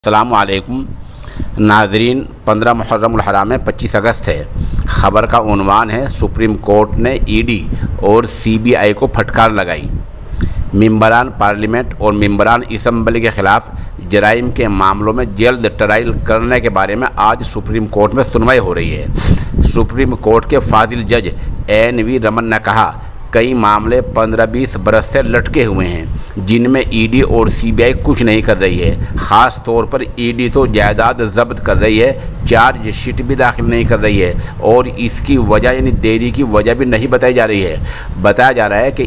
अस्सलामुअलैकुम नाज़रीन, 15 मुहर्रमुल हराम में 25 अगस्त है। ख़बर का उन्वान है, सुप्रीम कोर्ट ने ईडी और सीबीआई को फटकार लगाई। मेंबरान पार्लियामेंट और मेंबरान असम्बली के ख़िलाफ़ जराइम के मामलों में जल्द ट्रायल करने के बारे में आज सुप्रीम कोर्ट में सुनवाई हो रही है। सुप्रीम कोर्ट के फाजिल जज एन.वी. रमन ने कहा, कई मामले 15-20 बरस से लटके हुए हैं जिनमें ईडी और सीबीआई कुछ नहीं कर रही है। ख़ास तौर पर ईडी तो जायदाद जब्त कर रही है, चार्जशीट भी दाखिल नहीं कर रही है और इसकी वजह यानी देरी की वजह भी नहीं बताई जा रही है। बताया जा रहा है कि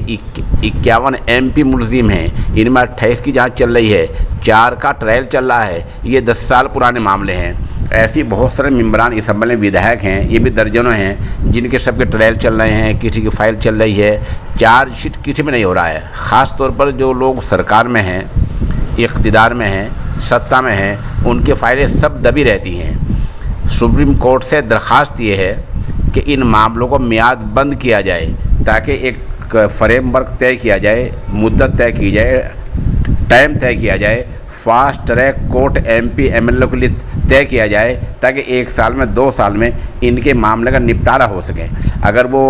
51 MP मुलजिम हैं, इनमें 28 की जाँच चल रही है, 4 का ट्रायल चल रहा है। ये 10 साल पुराने मामले हैं। ऐसी बहुत सारे मेंबरान असम्बली में विधायक हैं, ये भी दर्जनों हैं जिनके सबके ट्रायल चल रहे हैं, किसी की फाइल चल रही है, चार्जशीट किसी में नहीं हो रहा है। ख़ास तौर पर जो लोग सरकार में हैं, इक़्तिदार में हैं, सत्ता में हैं, उनकी फाइलें सब दबी रहती हैं। सुप्रीम कोर्ट से दरख्वास्त ये है कि इन मामलों को मियाद बंद किया जाए ताकि एक फ्रेमवर्क तय किया जाए, मुद्दत तय की जाए, टाइम तय किया जाए, fast track court MP MLA के लिए तय किया जाए ताकि 1 साल में 2 साल में इनके मामले का निपटारा हो सके। अगर वो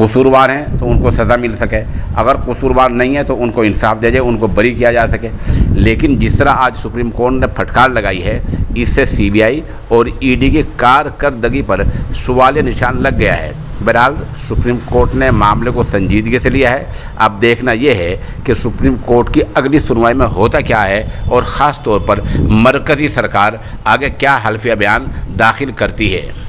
कसूरवार हैं तो उनको सज़ा मिल सके, अगर कसूरवार नहीं है तो उनको इंसाफ दे जाए, उनको बरी किया जा सके। लेकिन जिस तरह आज सुप्रीम कोर्ट ने फटकार लगाई है, इससे सीबीआई और ईडी की कारकर्दगी पर सवालिया निशान लग गया है। बहरहाल सुप्रीम कोर्ट ने मामले को संजीदगी से लिया है। अब देखना यह है कि सुप्रीम कोर्ट की अगली सुनवाई में होता क्या है और ख़ास तौर पर मरकज़ी सरकार आगे क्या हल्फिया बयान दाखिल करती है।